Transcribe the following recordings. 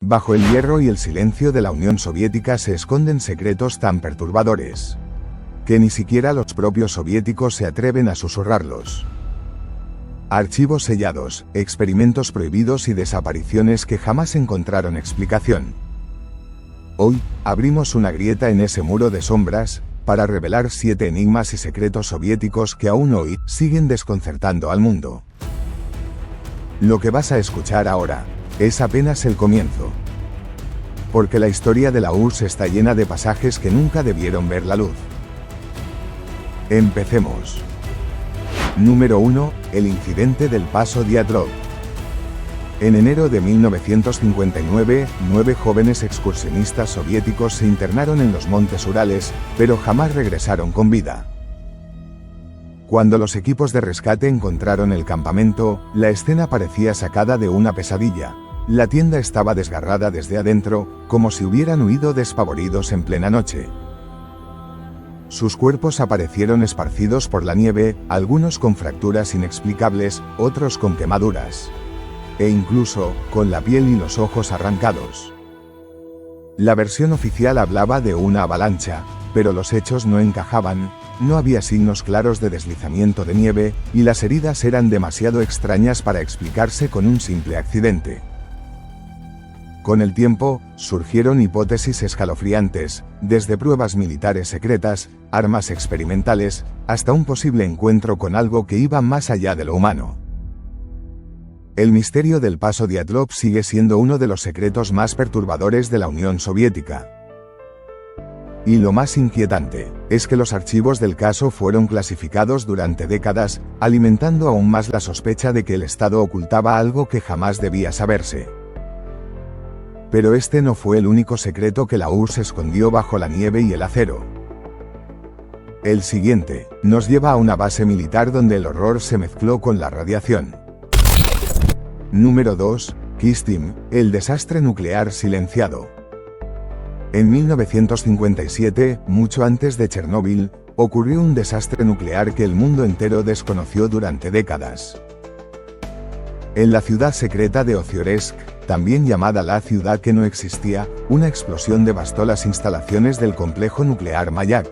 Bajo el hierro y el silencio de la Unión Soviética se esconden secretos tan perturbadores que ni siquiera los propios soviéticos se atreven a susurrarlos. Archivos sellados, experimentos prohibidos y desapariciones que jamás encontraron explicación. Hoy, abrimos una grieta en ese muro de sombras, para revelar 7 enigmas y secretos soviéticos que aún hoy siguen desconcertando al mundo. Lo que vas a escuchar ahora es apenas el comienzo. Porque la historia de la URSS está llena de pasajes que nunca debieron ver la luz. Empecemos. Número 1. El incidente del Paso Diatlov. En enero de 1959, 9 jóvenes excursionistas soviéticos se internaron en los montes Urales, pero jamás regresaron con vida. Cuando los equipos de rescate encontraron el campamento, la escena parecía sacada de una pesadilla. La tienda estaba desgarrada desde adentro, como si hubieran huido despavoridos en plena noche. Sus cuerpos aparecieron esparcidos por la nieve, algunos con fracturas inexplicables, otros con quemaduras. E incluso, con la piel y los ojos arrancados. La versión oficial hablaba de una avalancha, pero los hechos no encajaban, no había signos claros de deslizamiento de nieve, y las heridas eran demasiado extrañas para explicarse con un simple accidente. Con el tiempo, surgieron hipótesis escalofriantes, desde pruebas militares secretas, armas experimentales, hasta un posible encuentro con algo que iba más allá de lo humano. El misterio del Paso Diatlov sigue siendo uno de los secretos más perturbadores de la Unión Soviética. Y lo más inquietante, es que los archivos del caso fueron clasificados durante décadas, alimentando aún más la sospecha de que el Estado ocultaba algo que jamás debía saberse. Pero este no fue el único secreto que la URSS escondió bajo la nieve y el acero. El siguiente, nos lleva a una base militar donde el horror se mezcló con la radiación. Número 2. Kyshtym, el desastre nuclear silenciado. En 1957, mucho antes de Chernóbil, ocurrió un desastre nuclear que el mundo entero desconoció durante décadas. En la ciudad secreta de Ozioresk, también llamada la ciudad que no existía, una explosión devastó las instalaciones del complejo nuclear Mayak.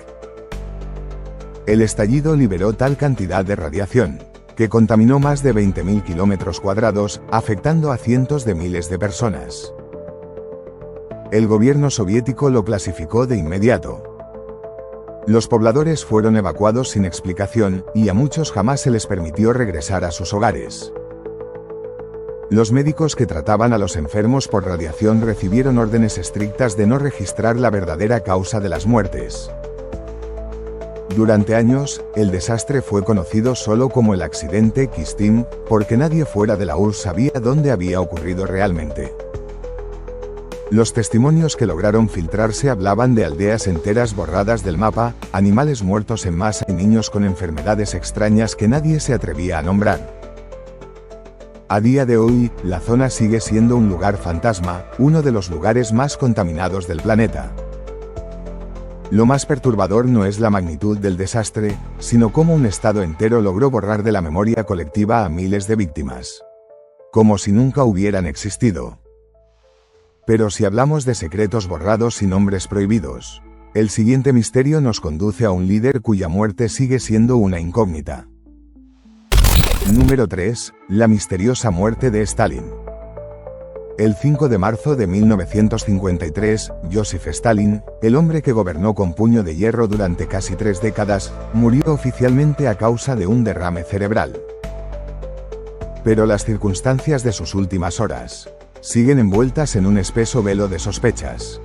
El estallido liberó tal cantidad de radiación, que contaminó más de 20.000 kilómetros cuadrados, afectando a cientos de miles de personas. El gobierno soviético lo clasificó de inmediato. Los pobladores fueron evacuados sin explicación, y a muchos jamás se les permitió regresar a sus hogares. Los médicos que trataban a los enfermos por radiación recibieron órdenes estrictas de no registrar la verdadera causa de las muertes. Durante años, el desastre fue conocido solo como el accidente Kyshtym, porque nadie fuera de la URSS sabía dónde había ocurrido realmente. Los testimonios que lograron filtrarse hablaban de aldeas enteras borradas del mapa, animales muertos en masa y niños con enfermedades extrañas que nadie se atrevía a nombrar. A día de hoy, la zona sigue siendo un lugar fantasma, uno de los lugares más contaminados del planeta. Lo más perturbador no es la magnitud del desastre, sino cómo un estado entero logró borrar de la memoria colectiva a miles de víctimas. Como si nunca hubieran existido. Pero si hablamos de secretos borrados y nombres prohibidos, el siguiente misterio nos conduce a un líder cuya muerte sigue siendo una incógnita. Número 3. La misteriosa muerte de Stalin. El 5 de marzo de 1953, Joseph Stalin, el hombre que gobernó con puño de hierro durante casi 3 décadas, murió oficialmente a causa de un derrame cerebral. Pero las circunstancias de sus últimas horas siguen envueltas en un espeso velo de sospechas.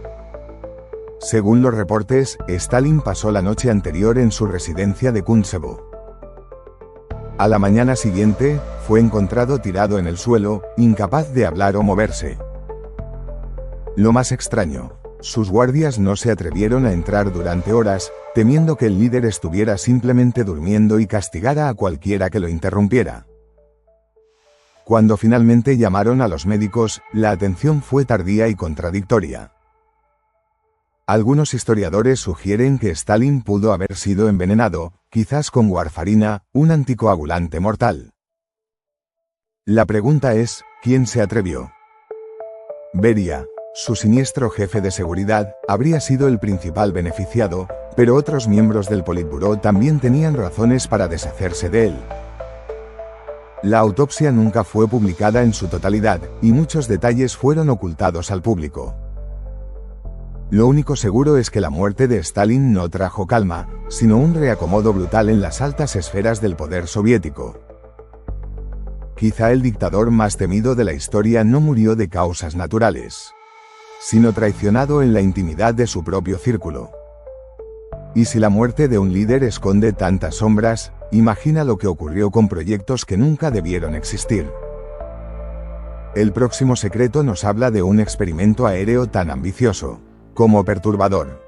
Según los reportes, Stalin pasó la noche anterior en su residencia de Kuntsevo. A la mañana siguiente, fue encontrado tirado en el suelo, incapaz de hablar o moverse. Lo más extraño, sus guardias no se atrevieron a entrar durante horas, temiendo que el líder estuviera simplemente durmiendo y castigara a cualquiera que lo interrumpiera. Cuando finalmente llamaron a los médicos, la atención fue tardía y contradictoria. Algunos historiadores sugieren que Stalin pudo haber sido envenenado, quizás con warfarina, un anticoagulante mortal. La pregunta es, ¿quién se atrevió? Beria, su siniestro jefe de seguridad, habría sido el principal beneficiado, pero otros miembros del Politburó también tenían razones para deshacerse de él. La autopsia nunca fue publicada en su totalidad, y muchos detalles fueron ocultados al público. Lo único seguro es que la muerte de Stalin no trajo calma, sino un reacomodo brutal en las altas esferas del poder soviético. Quizá el dictador más temido de la historia no murió de causas naturales, sino traicionado en la intimidad de su propio círculo. Y si la muerte de un líder esconde tantas sombras, imagina lo que ocurrió con proyectos que nunca debieron existir. El próximo secreto nos habla de un experimento aéreo tan ambicioso como perturbador.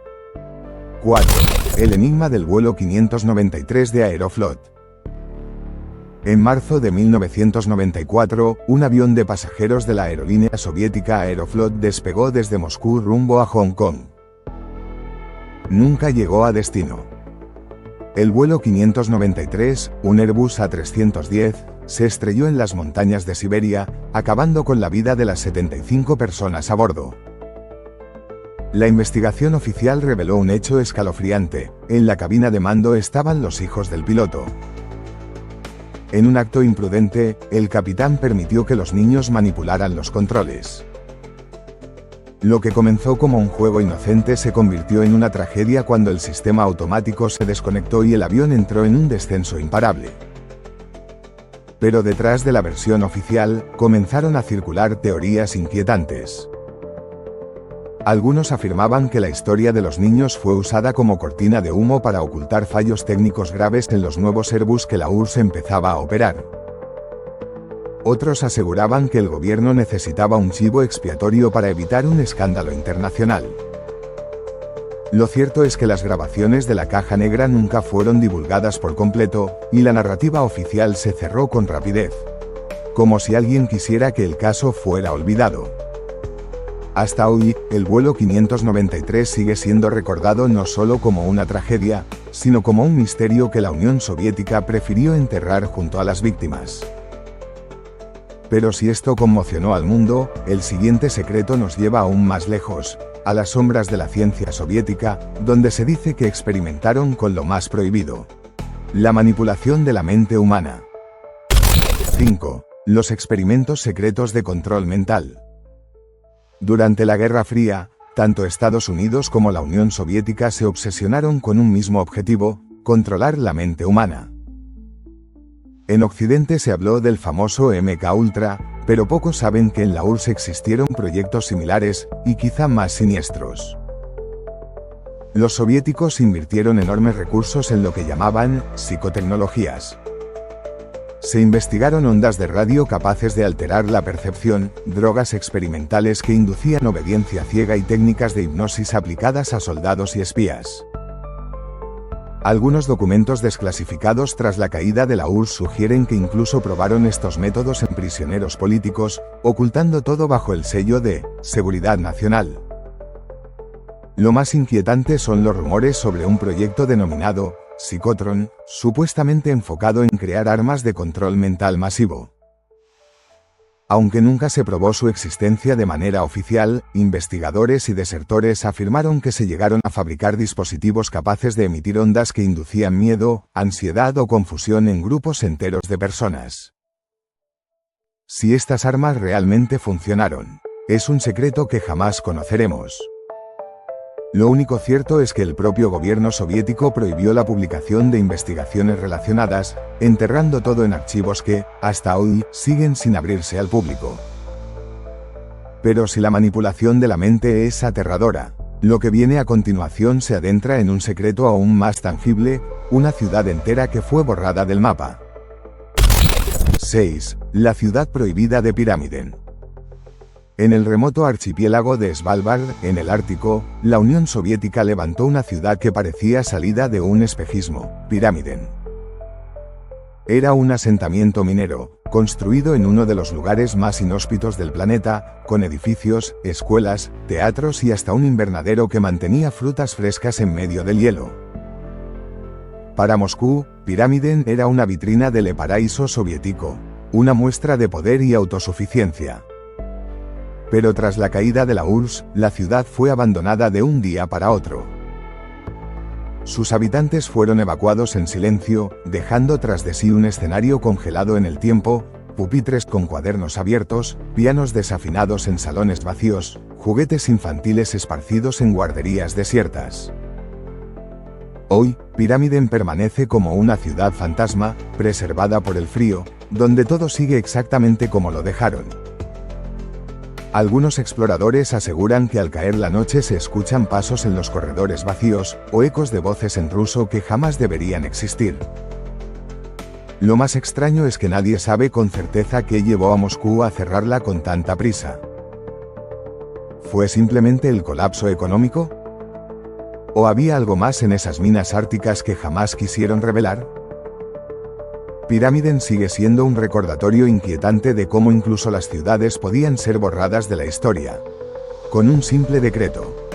4. El enigma del vuelo 593 de Aeroflot. En marzo de 1994, un avión de pasajeros de la aerolínea soviética Aeroflot despegó desde Moscú rumbo a Hong Kong. Nunca llegó a destino. El vuelo 593, un Airbus A310, se estrelló en las montañas de Siberia, acabando con la vida de las 75 personas a bordo. La investigación oficial reveló un hecho escalofriante: en la cabina de mando estaban los hijos del piloto. En un acto imprudente, el capitán permitió que los niños manipularan los controles. Lo que comenzó como un juego inocente se convirtió en una tragedia cuando el sistema automático se desconectó y el avión entró en un descenso imparable. Pero detrás de la versión oficial, comenzaron a circular teorías inquietantes. Algunos afirmaban que la historia de los niños fue usada como cortina de humo para ocultar fallos técnicos graves en los nuevos Airbus que la URSS empezaba a operar. Otros aseguraban que el gobierno necesitaba un chivo expiatorio para evitar un escándalo internacional. Lo cierto es que las grabaciones de la caja negra nunca fueron divulgadas por completo, y la narrativa oficial se cerró con rapidez, como si alguien quisiera que el caso fuera olvidado. Hasta hoy, el vuelo 593 sigue siendo recordado no solo como una tragedia, sino como un misterio que la Unión Soviética prefirió enterrar junto a las víctimas. Pero si esto conmocionó al mundo, el siguiente secreto nos lleva aún más lejos, a las sombras de la ciencia soviética, donde se dice que experimentaron con lo más prohibido: la manipulación de la mente humana. 5. Los experimentos secretos de control mental. Durante la Guerra Fría, tanto Estados Unidos como la Unión Soviética se obsesionaron con un mismo objetivo: controlar la mente humana. En Occidente se habló del famoso MK-Ultra, pero pocos saben que en la URSS existieron proyectos similares, y quizá más siniestros. Los soviéticos invirtieron enormes recursos en lo que llamaban psicotecnologías. Se investigaron ondas de radio capaces de alterar la percepción, drogas experimentales que inducían obediencia ciega y técnicas de hipnosis aplicadas a soldados y espías. Algunos documentos desclasificados tras la caída de la URSS sugieren que incluso probaron estos métodos en prisioneros políticos, ocultando todo bajo el sello de seguridad nacional. Lo más inquietante son los rumores sobre un proyecto denominado Psicotron, supuestamente enfocado en crear armas de control mental masivo. Aunque nunca se probó su existencia de manera oficial, investigadores y desertores afirmaron que se llegaron a fabricar dispositivos capaces de emitir ondas que inducían miedo, ansiedad o confusión en grupos enteros de personas. Si estas armas realmente funcionaron, es un secreto que jamás conoceremos. Lo único cierto es que el propio gobierno soviético prohibió la publicación de investigaciones relacionadas, enterrando todo en archivos que, hasta hoy, siguen sin abrirse al público. Pero si la manipulación de la mente es aterradora, lo que viene a continuación se adentra en un secreto aún más tangible: una ciudad entera que fue borrada del mapa. 6. La ciudad prohibida de Pyramiden. En el remoto archipiélago de Svalbard, en el Ártico, la Unión Soviética levantó una ciudad que parecía salida de un espejismo: Pyramiden. Era un asentamiento minero, construido en uno de los lugares más inhóspitos del planeta, con edificios, escuelas, teatros y hasta un invernadero que mantenía frutas frescas en medio del hielo. Para Moscú, Pyramiden era una vitrina del paraíso soviético, una muestra de poder y autosuficiencia. Pero tras la caída de la URSS, la ciudad fue abandonada de un día para otro. Sus habitantes fueron evacuados en silencio, dejando tras de sí un escenario congelado en el tiempo, pupitres con cuadernos abiertos, pianos desafinados en salones vacíos, juguetes infantiles esparcidos en guarderías desiertas. Hoy, Pyramiden permanece como una ciudad fantasma, preservada por el frío, donde todo sigue exactamente como lo dejaron. Algunos exploradores aseguran que al caer la noche se escuchan pasos en los corredores vacíos, o ecos de voces en ruso que jamás deberían existir. Lo más extraño es que nadie sabe con certeza qué llevó a Moscú a cerrarla con tanta prisa. ¿Fue simplemente el colapso económico? ¿O había algo más en esas minas árticas que jamás quisieron revelar? Pyramiden sigue siendo un recordatorio inquietante de cómo incluso las ciudades podían ser borradas de la historia. Con un simple decreto.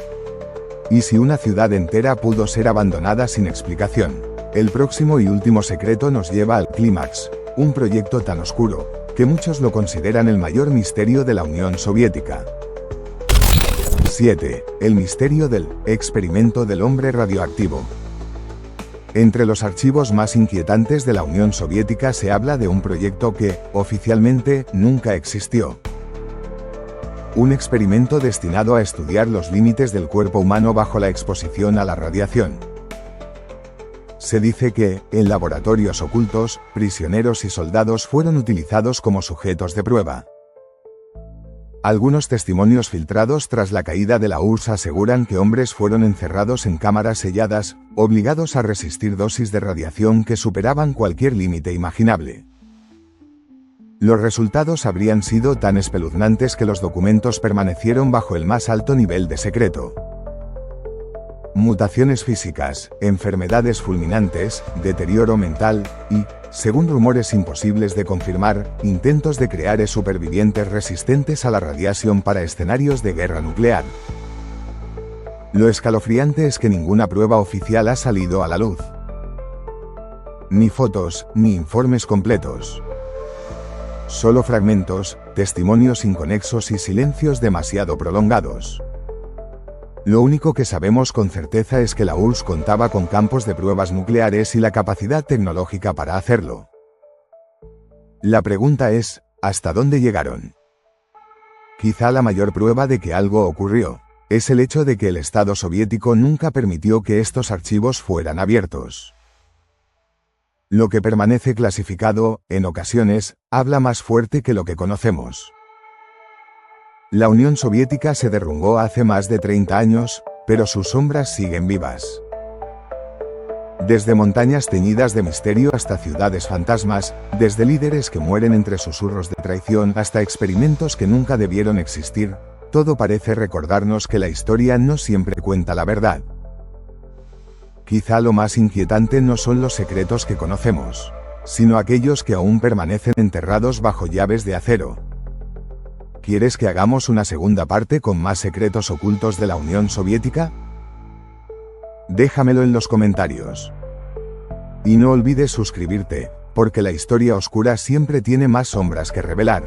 ¿Y si una ciudad entera pudo ser abandonada sin explicación? El próximo y último secreto nos lleva al clímax, un proyecto tan oscuro, que muchos lo consideran el mayor misterio de la Unión Soviética. 7. El misterio del experimento del hombre radioactivo. Entre los archivos más inquietantes de la Unión Soviética se habla de un proyecto que, oficialmente, nunca existió. Un experimento destinado a estudiar los límites del cuerpo humano bajo la exposición a la radiación. Se dice que, en laboratorios ocultos, prisioneros y soldados fueron utilizados como sujetos de prueba. Algunos testimonios filtrados tras la caída de la URSS aseguran que hombres fueron encerrados en cámaras selladas, obligados a resistir dosis de radiación que superaban cualquier límite imaginable. Los resultados habrían sido tan espeluznantes que los documentos permanecieron bajo el más alto nivel de secreto. Mutaciones físicas, enfermedades fulminantes, deterioro mental y, según rumores imposibles de confirmar, intentos de crear supervivientes resistentes a la radiación para escenarios de guerra nuclear. Lo escalofriante es que ninguna prueba oficial ha salido a la luz. Ni fotos, ni informes completos. Solo fragmentos, testimonios inconexos y silencios demasiado prolongados. Lo único que sabemos con certeza es que la URSS contaba con campos de pruebas nucleares y la capacidad tecnológica para hacerlo. La pregunta es, ¿hasta dónde llegaron? Quizá la mayor prueba de que algo ocurrió es el hecho de que el Estado soviético nunca permitió que estos archivos fueran abiertos. Lo que permanece clasificado, en ocasiones, habla más fuerte que lo que conocemos. La Unión Soviética se derrumbó hace más de 30 años, pero sus sombras siguen vivas. Desde montañas teñidas de misterio hasta ciudades fantasmas, desde líderes que mueren entre susurros de traición hasta experimentos que nunca debieron existir, todo parece recordarnos que la historia no siempre cuenta la verdad. Quizá lo más inquietante no son los secretos que conocemos, sino aquellos que aún permanecen enterrados bajo llaves de acero. ¿Quieres que hagamos una segunda parte con más secretos ocultos de la Unión Soviética? Déjamelo en los comentarios. Y no olvides suscribirte, porque la historia oscura siempre tiene más sombras que revelar.